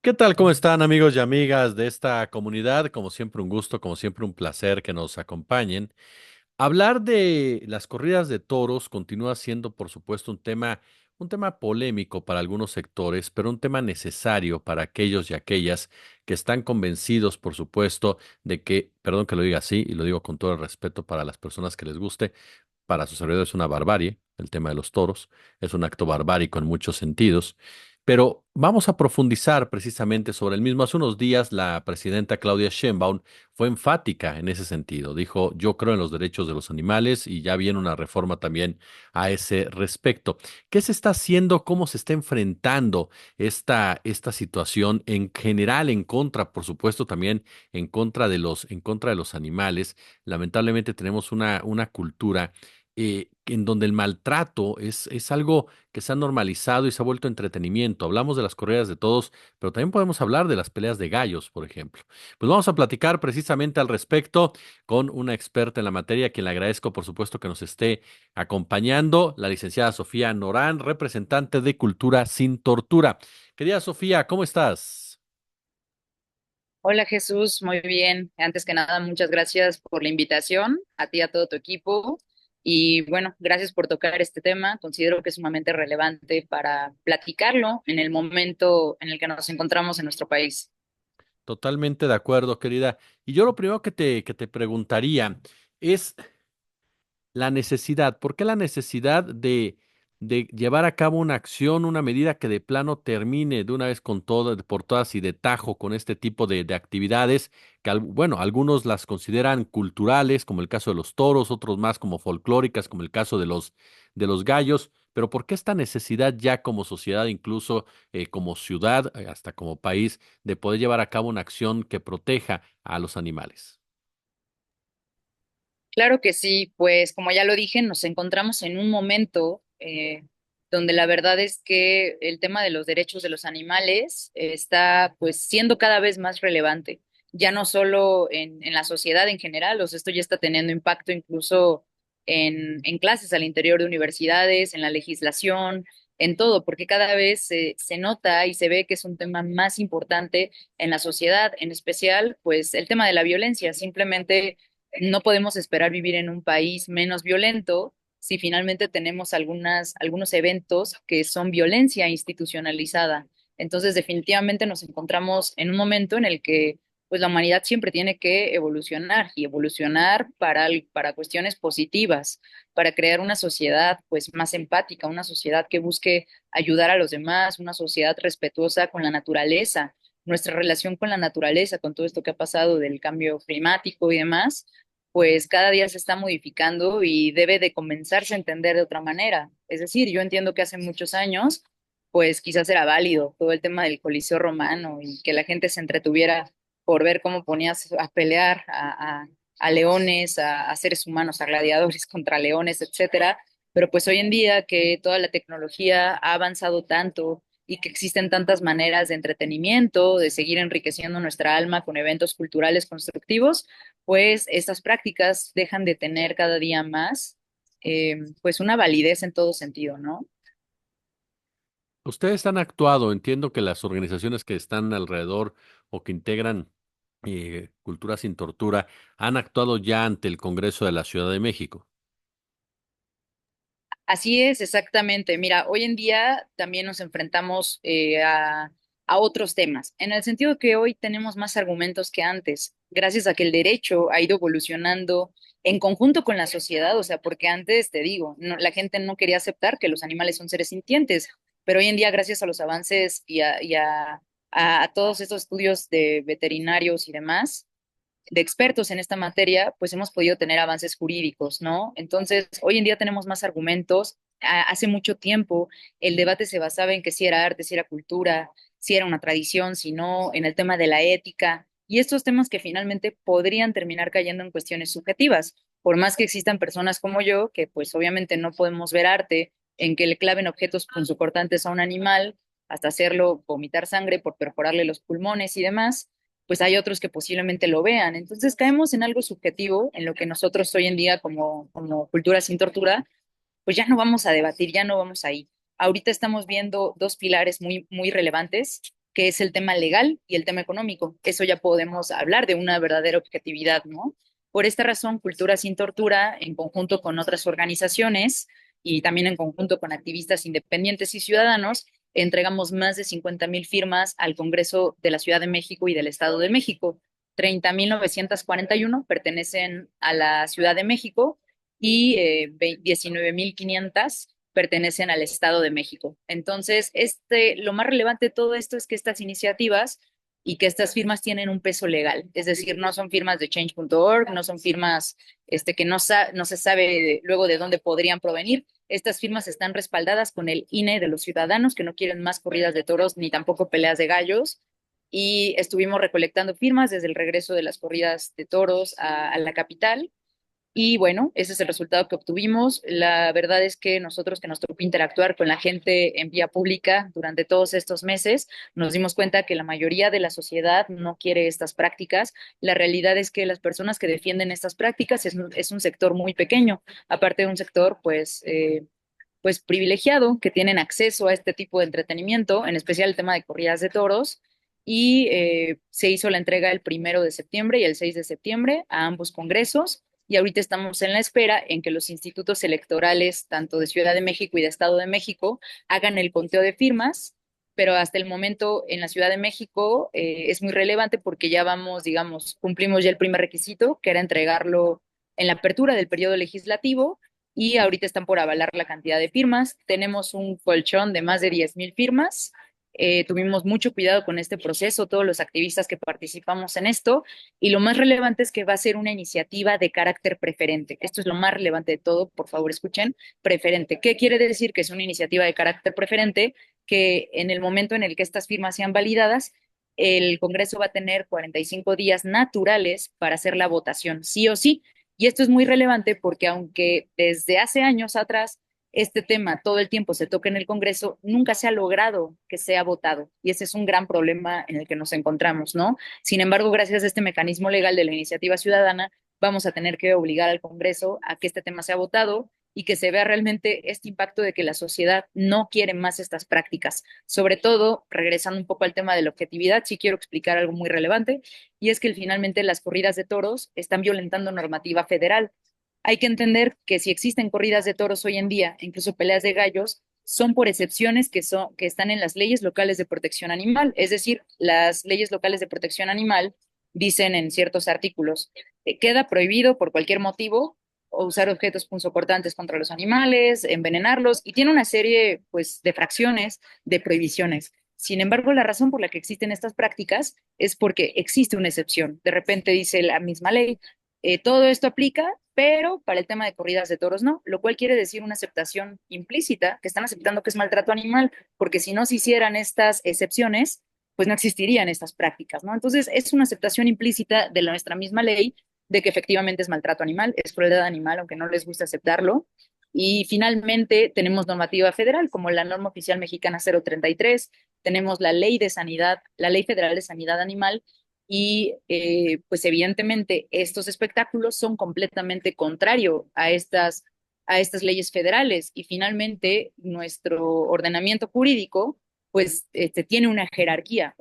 ¿Qué tal? ¿Cómo están amigos y amigas de esta comunidad? Como siempre un gusto, como siempre un placer que nos acompañen. Hablar de las corridas de toros continúa siendo, por supuesto, un tema polémico para algunos sectores, pero un tema necesario para aquellos y aquellas que están convencidos, por supuesto, de que, perdón que lo diga así, y lo digo con todo el respeto para las personas que les guste, para sus servidores es una barbarie, el tema de los toros, es un acto barbárico en muchos sentidos, pero vamos a profundizar precisamente sobre el mismo. Hace unos días la presidenta Claudia Sheinbaum fue enfática en ese sentido. Dijo, yo creo en los derechos de los animales y ya viene una reforma también a ese respecto. ¿Qué se está haciendo? ¿Cómo se está enfrentando esta situación en general en contra, por supuesto, también en contra de los animales? Lamentablemente tenemos una cultura en donde el maltrato es algo que se ha normalizado y se ha vuelto entretenimiento. Hablamos de las corridas de todos, pero también podemos hablar de las peleas de gallos, por ejemplo. Pues vamos a platicar precisamente al respecto con una experta en la materia, a quien le agradezco, por supuesto, que nos esté acompañando, la licenciada Sofía Norán, representante de Cultura Sin Tortura. Querida Sofía, ¿cómo estás? Hola Jesús, muy bien. Antes que nada, muchas gracias por la invitación, a ti y a todo tu equipo. Y bueno, gracias por tocar este tema. Considero que es sumamente relevante para platicarlo en el momento en el que nos encontramos en nuestro país. Totalmente de acuerdo, querida. Y yo lo primero que te preguntaría es la necesidad. ¿Por qué la necesidad de llevar a cabo una acción, una medida que de plano termine de una vez con todas, por todas y de tajo con este tipo de actividades que, bueno, algunos las consideran culturales, como el caso de los toros, otros más como folclóricas, como el caso de los gallos? Pero ¿por qué esta necesidad ya como sociedad, incluso como ciudad, hasta como país, de poder llevar a cabo una acción que proteja a los animales? Claro que sí, pues como ya lo dije, nos encontramos en un momento donde la verdad es que el tema de los derechos de los animales está pues siendo cada vez más relevante, ya no solo en la sociedad en general, o sea, esto ya está teniendo impacto incluso en clases al interior de universidades, en la legislación, en todo, porque cada vez se nota y se ve que es un tema más importante en la sociedad, en especial pues el tema de la violencia, simplemente no podemos esperar vivir en un país menos violento si finalmente tenemos algunos eventos que son violencia institucionalizada. Entonces, definitivamente nos encontramos en un momento en el que pues la humanidad siempre tiene que evolucionar y evolucionar para cuestiones positivas, para crear una sociedad pues más empática, una sociedad que busque ayudar a los demás, una sociedad respetuosa con la naturaleza, nuestra relación con la naturaleza, con todo esto que ha pasado del cambio climático y demás, pues cada día se está modificando y debe de comenzarse a entender de otra manera. Es decir, yo entiendo que hace muchos años, pues quizás era válido todo el tema del Coliseo romano y que la gente se entretuviera por ver cómo ponías a pelear a leones, a seres humanos, a gladiadores contra leones, etcétera. Pero pues hoy en día que toda la tecnología ha avanzado tanto y que existen tantas maneras de entretenimiento, de seguir enriqueciendo nuestra alma con eventos culturales constructivos, pues estas prácticas dejan de tener cada día más, pues una validez en todo sentido, ¿no? Ustedes han actuado, entiendo que las organizaciones que están alrededor o que integran Cultura Sin Tortura han actuado ya ante el Congreso de la Ciudad de México. Así es, exactamente. Mira, hoy en día también nos enfrentamos a otros temas, en el sentido que hoy tenemos más argumentos que antes, gracias a que el derecho ha ido evolucionando en conjunto con la sociedad, o sea, porque antes, te digo, la gente no quería aceptar que los animales son seres sintientes, pero hoy en día, gracias a los avances y a todos estos estudios de veterinarios y demás, de expertos en esta materia, pues hemos podido tener avances jurídicos, ¿no? Entonces, hoy en día tenemos más argumentos. Hace mucho tiempo el debate se basaba en que si era arte, si era cultura, si era una tradición, si no, en el tema de la ética y estos temas que finalmente podrían terminar cayendo en cuestiones subjetivas, por más que existan personas como yo, que pues obviamente no podemos ver arte en que le claven objetos punzocortantes a un animal hasta hacerlo vomitar sangre por perforarle los pulmones y demás, pues hay otros que posiblemente lo vean. Entonces caemos en algo subjetivo, en lo que nosotros hoy en día como cultura sin tortura, pues ya no vamos a debatir, ya no vamos ahí. Ahorita estamos viendo dos pilares muy, muy relevantes. que es el tema legal y el tema económico. Eso ya podemos hablar de una verdadera objetividad, ¿no? Por esta razón, Cultura Sin Tortura, en conjunto con otras organizaciones y también en conjunto con activistas independientes y ciudadanos, entregamos más de 50,000 firmas al Congreso de la Ciudad de México y del Estado de México. 30,941 pertenecen a la Ciudad de México y 19,500 pertenecen al Estado de México. Entonces, lo más relevante de todo esto es que estas iniciativas y que estas firmas tienen un peso legal, es decir, no son firmas de change.org, no son firmas que no se sabe luego de dónde podrían provenir. Estas firmas están respaldadas con el INE de los ciudadanos que no quieren más corridas de toros ni tampoco peleas de gallos. Y estuvimos recolectando firmas desde el regreso de las corridas de toros a la capital y bueno, ese es el resultado que obtuvimos. La verdad es que nosotros que nos tocó interactuar con la gente en vía pública durante todos estos meses, nos dimos cuenta que la mayoría de la sociedad no quiere estas prácticas. La realidad es que las personas que defienden estas prácticas es un sector muy pequeño, aparte de un sector pues privilegiado, que tienen acceso a este tipo de entretenimiento, en especial el tema de corridas de toros. Y se hizo la entrega el 1 de septiembre y el 6 de septiembre a ambos congresos y ahorita estamos en la espera en que los institutos electorales, tanto de Ciudad de México y de Estado de México, hagan el conteo de firmas, pero hasta el momento en la Ciudad de México es muy relevante porque ya vamos, digamos, cumplimos ya el primer requisito, que era entregarlo en la apertura del periodo legislativo y ahorita están por avalar la cantidad de firmas. Tenemos un colchón de más de 10,000 firmas. Tuvimos mucho cuidado con este proceso, todos los activistas que participamos en esto, y lo más relevante es que va a ser una iniciativa de carácter preferente. Esto es lo más relevante de todo, por favor escuchen, preferente. ¿Qué quiere decir que es una iniciativa de carácter preferente? Que en el momento en el que estas firmas sean validadas, el Congreso va a tener 45 días naturales para hacer la votación, sí o sí. Y esto es muy relevante porque aunque desde hace años atrás este tema todo el tiempo se toca en el Congreso, nunca se ha logrado que sea votado. Y ese es un gran problema en el que nos encontramos, ¿no? Sin embargo, gracias a este mecanismo legal de la iniciativa ciudadana, vamos a tener que obligar al Congreso a que este tema sea votado y que se vea realmente este impacto de que la sociedad no quiere más estas prácticas. Sobre todo, regresando un poco al tema de la objetividad, sí quiero explicar algo muy relevante, y es que finalmente las corridas de toros están violentando normativa federal. Hay que entender que si existen corridas de toros hoy en día, incluso peleas de gallos, son por excepciones que están en las leyes locales de protección animal. Es decir, las leyes locales de protección animal dicen en ciertos artículos, queda prohibido por cualquier motivo usar objetos punzocortantes contra los animales, envenenarlos, y tiene una serie, pues, de fracciones, de prohibiciones. Sin embargo, la razón por la que existen estas prácticas es porque existe una excepción. De repente dice la misma ley, todo esto aplica, pero para el tema de corridas de toros no, lo cual quiere decir una aceptación implícita, que están aceptando que es maltrato animal, porque si no se hicieran estas excepciones, pues no existirían estas prácticas, ¿no? Entonces, es una aceptación implícita de nuestra misma ley de que efectivamente es maltrato animal, es crueldad animal, aunque no les guste aceptarlo. Y finalmente tenemos normativa federal, como la norma oficial mexicana 033, tenemos la ley de sanidad, la ley federal de sanidad animal, y pues evidentemente estos espectáculos son completamente contrarios a estas leyes federales y finalmente nuestro ordenamiento jurídico pues tiene una jerarquía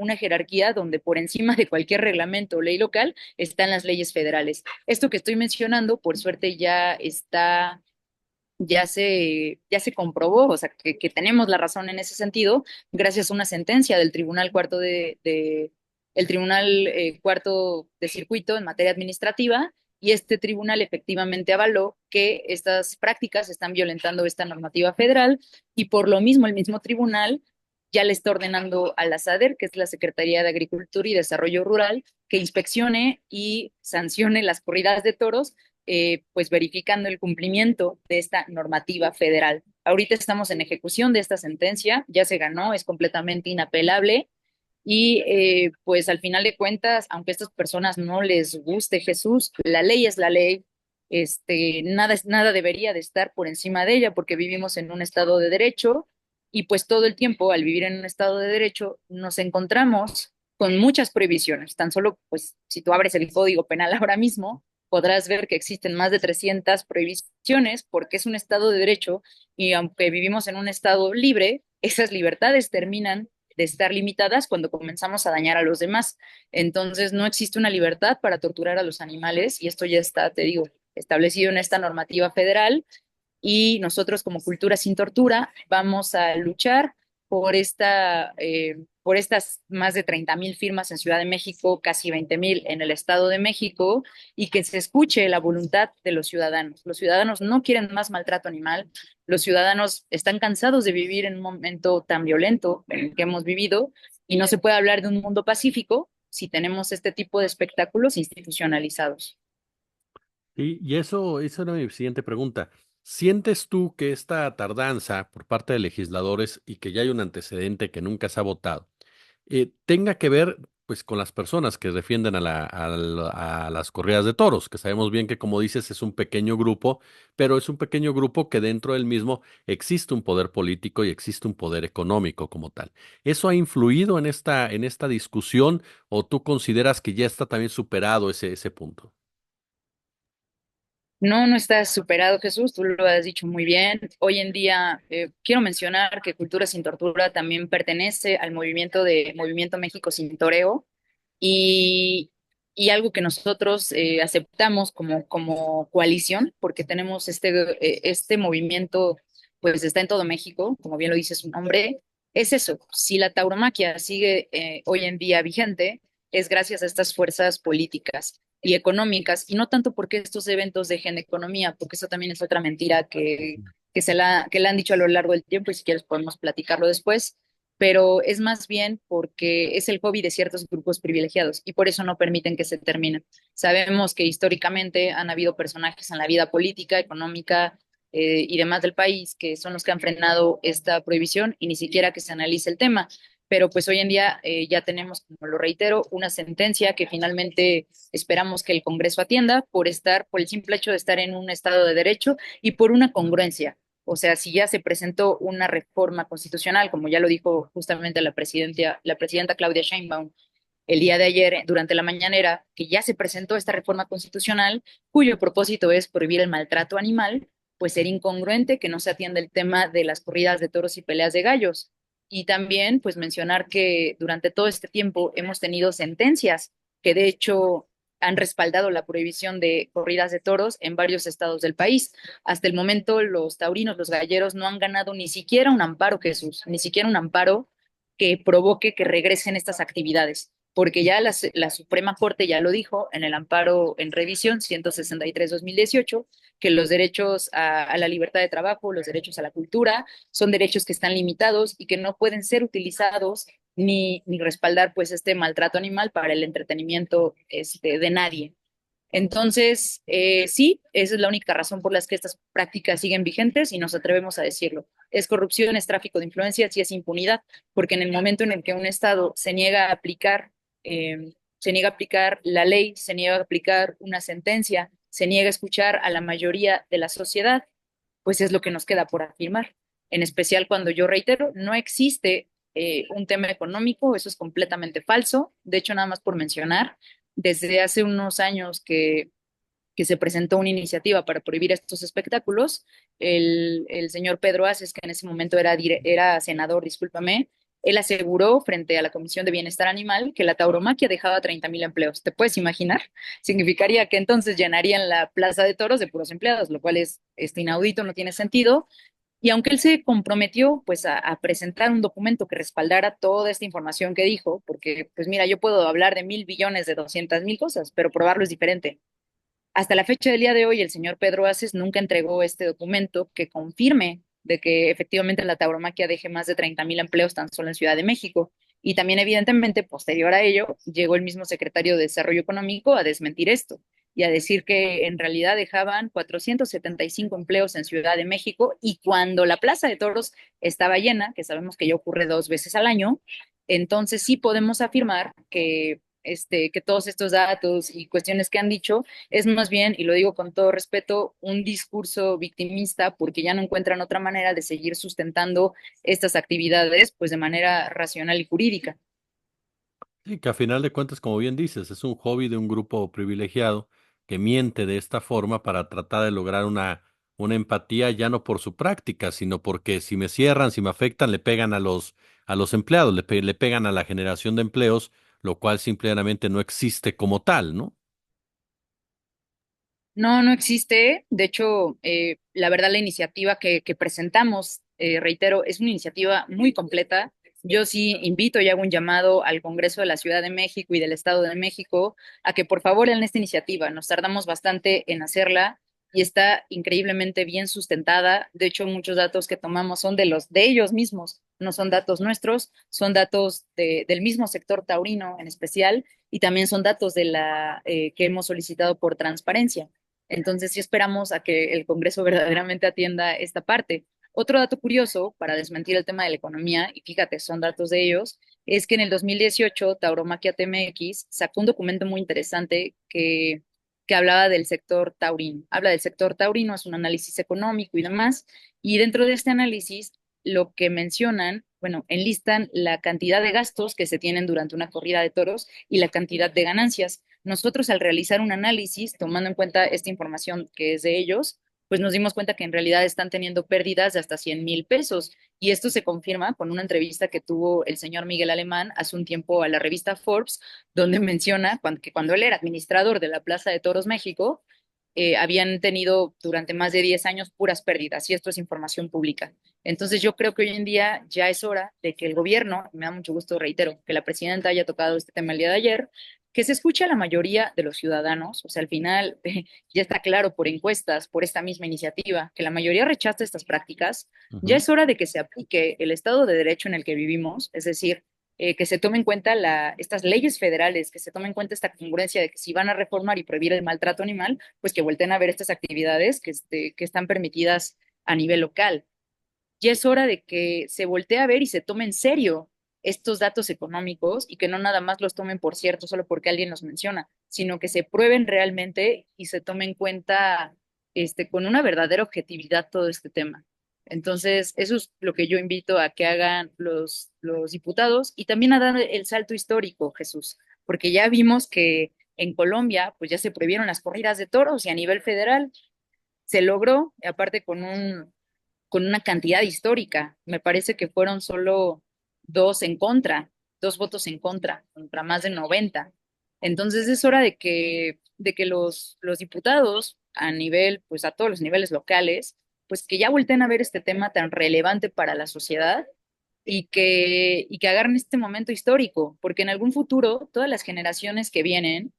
donde por encima de cualquier reglamento o ley local están las leyes federales. Esto que estoy mencionando, por suerte, ya se comprobó, o sea, que tenemos la razón en ese sentido, gracias a una sentencia del Tribunal Cuarto el Tribunal Cuarto de Circuito en materia administrativa, y este tribunal efectivamente avaló que estas prácticas están violentando esta normativa federal, y por lo mismo el mismo tribunal ya le está ordenando a la SADER, que es la Secretaría de Agricultura y Desarrollo Rural, que inspeccione y sancione las corridas de toros, pues verificando el cumplimiento de esta normativa federal. Ahorita estamos en ejecución de esta sentencia, ya se ganó, es completamente inapelable y pues al final de cuentas, aunque a estas personas no les guste Jesús, la ley es la ley. Nada debería de estar por encima de ella porque vivimos en un estado de derecho y pues todo el tiempo al vivir en un estado de derecho nos encontramos con muchas prohibiciones. Tan solo pues si tú abres el Código Penal ahora mismo, podrás ver que existen más de 300 prohibiciones porque es un estado de derecho y aunque vivimos en un estado libre, esas libertades terminan de estar limitadas cuando comenzamos a dañar a los demás. Entonces, no existe una libertad para torturar a los animales y esto ya está, te digo, establecido en esta normativa federal y nosotros como Cultura Sin Tortura vamos a luchar por estas más de 30,000 firmas en Ciudad de México, casi 20,000 en el Estado de México, y que se escuche la voluntad de los ciudadanos. Los ciudadanos no quieren más maltrato animal, los ciudadanos están cansados de vivir en un momento tan violento en el que hemos vivido y no se puede hablar de un mundo pacífico si tenemos este tipo de espectáculos institucionalizados. Y esa era mi siguiente pregunta. ¿Sientes tú que esta tardanza por parte de legisladores y que ya hay un antecedente que nunca se ha votado, tenga que ver pues con las personas que defienden a las corridas de toros, que sabemos bien que como dices es un pequeño grupo, pero es un pequeño grupo que dentro del mismo existe un poder político y existe un poder económico como tal? ¿Eso ha influido en esta discusión o tú consideras que ya está también superado ese punto? No, no está superado, Jesús, tú lo has dicho muy bien. Hoy en día, quiero mencionar que Cultura Sin Tortura también pertenece al Movimiento México Sin Toreo y, y algo que nosotros aceptamos como coalición, porque tenemos este movimiento, pues está en todo México, como bien lo dice su nombre, es eso. Si la tauromaquia sigue hoy en día vigente, es gracias a estas fuerzas políticas y económicas, y no tanto porque estos eventos dejen de economía, porque eso también es otra mentira que le han dicho a lo largo del tiempo, y si quieres podemos platicarlo después, pero es más bien porque es el hobby de ciertos grupos privilegiados y por eso no permiten que se termine. Sabemos que históricamente han habido personajes en la vida política, económica y demás del país que son los que han frenado esta prohibición y ni siquiera que se analice el tema. Pero pues hoy en día ya tenemos, como lo reitero, una sentencia que finalmente esperamos que el Congreso atienda por el simple hecho de estar en un Estado de Derecho y por una congruencia. O sea, si ya se presentó una reforma constitucional, como ya lo dijo justamente la presidenta Claudia Sheinbaum el día de ayer durante la mañanera, que ya se presentó esta reforma constitucional cuyo propósito es prohibir el maltrato animal, pues ser incongruente que no se atienda el tema de las corridas de toros y peleas de gallos. Y también, pues mencionar que durante todo este tiempo hemos tenido sentencias que de hecho han respaldado la prohibición de corridas de toros en varios estados del país. Hasta el momento, los taurinos, los galleros, no han ganado ni siquiera un amparo, Jesús, ni siquiera un amparo que provoque que regresen estas actividades, porque ya la Suprema Corte ya lo dijo en el amparo en revisión 163/2018, que los derechos a la libertad de trabajo, los derechos a la cultura, son derechos que están limitados y que no pueden ser utilizados ni respaldar pues este maltrato animal para el entretenimiento de nadie. Entonces, sí, esa es la única razón por la que estas prácticas siguen vigentes y nos atrevemos a decirlo. Es corrupción, es tráfico de influencias y es impunidad, porque en el momento en el que un Estado se niega a aplicar la ley, se niega a aplicar una sentencia, se niega a escuchar a la mayoría de la sociedad, pues es lo que nos queda por afirmar. En especial cuando yo reitero, no existe un tema económico, eso es completamente falso. De hecho, nada más por mencionar, desde hace unos años que se presentó una iniciativa para prohibir estos espectáculos, el señor Pedro Aces, que en ese momento era senador, discúlpame, él aseguró frente a la Comisión de Bienestar Animal que la tauromaquia dejaba 30,000 empleos. ¿Te puedes imaginar? Significaría que entonces llenarían la plaza de toros de puros empleados, lo cual es inaudito, no tiene sentido. Y aunque él se comprometió pues a presentar un documento que respaldara toda esta información que dijo, porque pues mira, yo puedo hablar de 1,000 billones, de 200,000 cosas, pero probarlo es diferente. Hasta la fecha del día de hoy, el señor Pedro Aces nunca entregó este documento que confirme de que efectivamente la tauromaquia deje más de 30,000 empleos tan solo en Ciudad de México. Y también, evidentemente, posterior a ello, llegó el mismo secretario de Desarrollo Económico a desmentir esto y a decir que en realidad dejaban 475 empleos en Ciudad de México y cuando la Plaza de Toros estaba llena, que sabemos que ya ocurre 2 veces al año, entonces sí podemos afirmar que todos estos datos y cuestiones que han dicho es más bien, y lo digo con todo respeto, un discurso victimista porque ya no encuentran otra manera de seguir sustentando estas actividades pues de manera racional y jurídica. Sí, que a final de cuentas, como bien dices, es un hobby de un grupo privilegiado que miente de esta forma para tratar de lograr una empatía ya no por su práctica, sino porque si me cierran, si me afectan, le pegan a los empleados, le pegan a la generación de empleos, lo cual simplemente no existe como tal, ¿no? No, no existe. De hecho, la verdad, la iniciativa que presentamos, reitero, es una iniciativa muy completa. Yo sí invito y hago un llamado al Congreso de la Ciudad de México y del Estado de México a que por favor en esta iniciativa. Nos tardamos bastante en hacerla y está increíblemente bien sustentada. De hecho, muchos datos que tomamos son de los de ellos mismos, no son datos nuestros, son datos del mismo sector taurino en especial y también son datos de la que hemos solicitado por transparencia. Entonces, sí esperamos a que el Congreso verdaderamente atienda esta parte. Otro dato curioso para desmentir el tema de la economía, y fíjate, son datos de ellos, es que en el 2018 Tauromaquia TMX sacó un documento muy interesante que hablaba del sector taurino. Habla del sector taurino, es un análisis económico y demás, y dentro de este análisis lo que mencionan, bueno, enlistan la cantidad de gastos que se tienen durante una corrida de toros y la cantidad de ganancias. Nosotros al realizar un análisis, tomando en cuenta esta información que es de ellos, pues nos dimos cuenta que en realidad están teniendo pérdidas de hasta 100,000 pesos. Y esto se confirma con una entrevista que tuvo el señor Miguel Alemán hace un tiempo a la revista Forbes, donde menciona que cuando él era administrador de la Plaza de Toros México, habían tenido durante más de 10 años puras pérdidas, y esto es información pública. Entonces yo creo que hoy en día ya es hora de que el gobierno, me da mucho gusto, reitero, que la presidenta haya tocado este tema el día de ayer, que se escuche a la mayoría de los ciudadanos. O sea, al final ya está claro por encuestas, por esta misma iniciativa, que la mayoría rechaza estas prácticas. Ya Ujú. es hora de que se aplique el Estado de Derecho en el que vivimos, es decir, que se tome en cuenta estas leyes federales, que se tome en cuenta esta congruencia de que si van a reformar y prohibir el maltrato animal, pues que volteen a ver estas actividades que están permitidas a nivel local. Ya es hora de que se voltee a ver y se tome en serio estos datos económicos y que no nada más los tomen por cierto solo porque alguien los menciona, sino que se prueben realmente y se tome en cuenta con una verdadera objetividad todo este tema. Entonces, eso es lo que yo invito a que hagan los diputados y también a dar el salto histórico, Jesús, porque ya vimos que en Colombia, pues ya se prohibieron las corridas de toros y a nivel federal se logró, aparte con una cantidad histórica. Me parece que fueron solo dos en contra, dos votos en contra más de 90. Entonces es hora de que los diputados a nivel, pues a todos los niveles locales, pues que ya volteen a ver este tema tan relevante para la sociedad y que agarren este momento histórico, porque en algún futuro todas las generaciones que vienen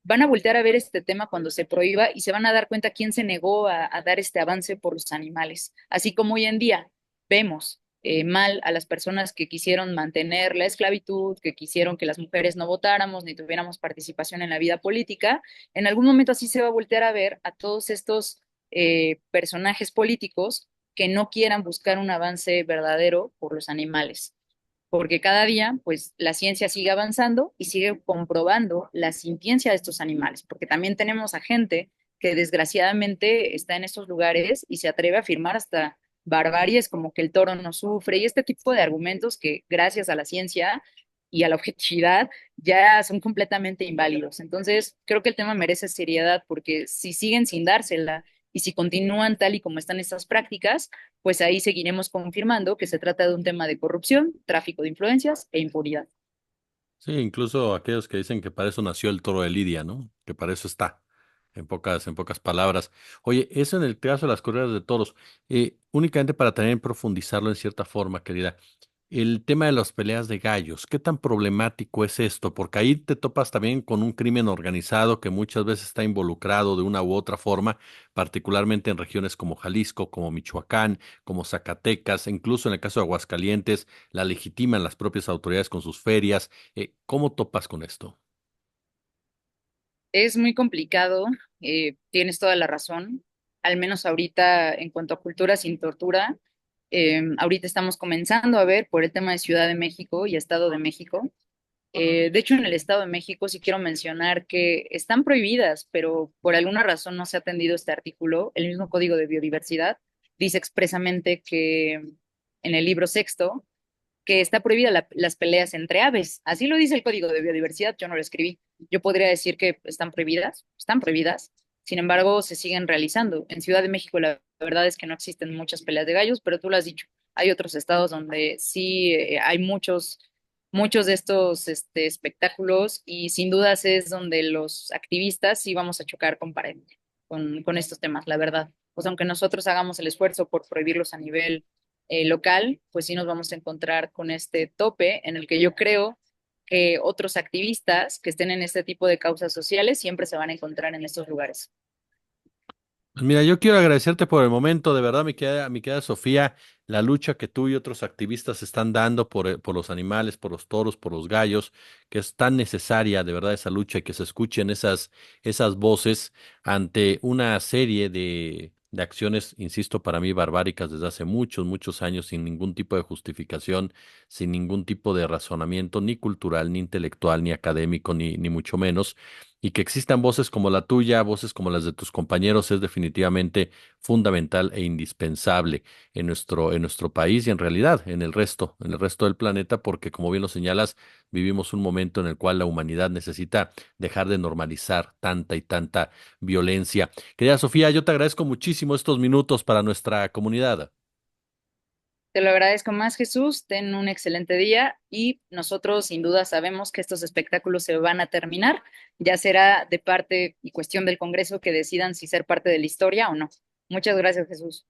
van a voltear a ver este tema cuando se prohíba y se van a dar cuenta quién se negó a dar este avance por los animales. Así como hoy en día vemos mal a las personas que quisieron mantener la esclavitud, que quisieron que las mujeres no votáramos ni tuviéramos participación en la vida política, en algún momento así se va a voltear a ver a todos estos personajes políticos que no quieran buscar un avance verdadero por los animales, porque cada día, pues, la ciencia sigue avanzando y sigue comprobando la sintiencia de estos animales, porque también tenemos a gente que desgraciadamente está en estos lugares y se atreve a afirmar hasta barbaries como que el toro no sufre y este tipo de argumentos que gracias a la ciencia y a la objetividad ya son completamente inválidos. Entonces, creo que el tema merece seriedad porque si siguen sin dársela y si continúan tal y como están estas prácticas, pues ahí seguiremos confirmando que se trata de un tema de corrupción, tráfico de influencias e impunidad. Sí, incluso aquellos que dicen que para eso nació el toro de Lidia, ¿no? Que para eso está, en pocas palabras. Oye, eso en el caso de las corridas de toros, únicamente para también profundizarlo en cierta forma, querida. El tema de las peleas de gallos, ¿qué tan problemático es esto? Porque ahí te topas también con un crimen organizado que muchas veces está involucrado de una u otra forma, particularmente en regiones como Jalisco, como Michoacán, como Zacatecas, e incluso en el caso de Aguascalientes, la legitiman las propias autoridades con sus ferias. ¿Cómo topas con esto? Es muy complicado, tienes toda la razón, al menos ahorita en cuanto a cultura sin tortura, ahorita estamos comenzando a ver por el tema de Ciudad de México y Estado de México. De hecho, en el Estado de México sí quiero mencionar que están prohibidas, pero por alguna razón no se ha atendido este artículo. El mismo Código de Biodiversidad dice expresamente que en el libro sexto que está prohibida las peleas entre aves. Así lo dice el Código de Biodiversidad, yo no lo escribí. Yo podría decir que están prohibidas, sin embargo, se siguen realizando. En Ciudad de México, la verdad es que no existen muchas peleas de gallos, pero tú lo has dicho, hay otros estados donde sí hay muchos de estos espectáculos y sin dudas es donde los activistas sí vamos a chocar con pared con estos temas, la verdad. Pues aunque nosotros hagamos el esfuerzo por prohibirlos a nivel local, pues sí nos vamos a encontrar con este tope en el que yo creo que otros activistas que estén en este tipo de causas sociales siempre se van a encontrar en estos lugares. Pues mira, yo quiero agradecerte por el momento, de verdad, mi querida Sofía, la lucha que tú y otros activistas están dando por los animales, por los toros, por los gallos, que es tan necesaria, de verdad, esa lucha y que se escuchen esas voces ante una serie de acciones, insisto, para mí barbáricas desde hace muchos, muchos años, sin ningún tipo de justificación, sin ningún tipo de razonamiento, ni cultural, ni intelectual, ni académico, ni mucho menos. Y que existan voces como la tuya, voces como las de tus compañeros, es definitivamente fundamental e indispensable en nuestro país y en realidad en el resto del planeta, porque como bien lo señalas, vivimos un momento en el cual la humanidad necesita dejar de normalizar tanta y tanta violencia. Querida Sofía, yo te agradezco muchísimo estos minutos para nuestra comunidad. Te lo agradezco más, Jesús. Ten un excelente día y nosotros sin duda sabemos que estos espectáculos se van a terminar. Ya será de parte y cuestión del Congreso que decidan si ser parte de la historia o no. Muchas gracias, Jesús.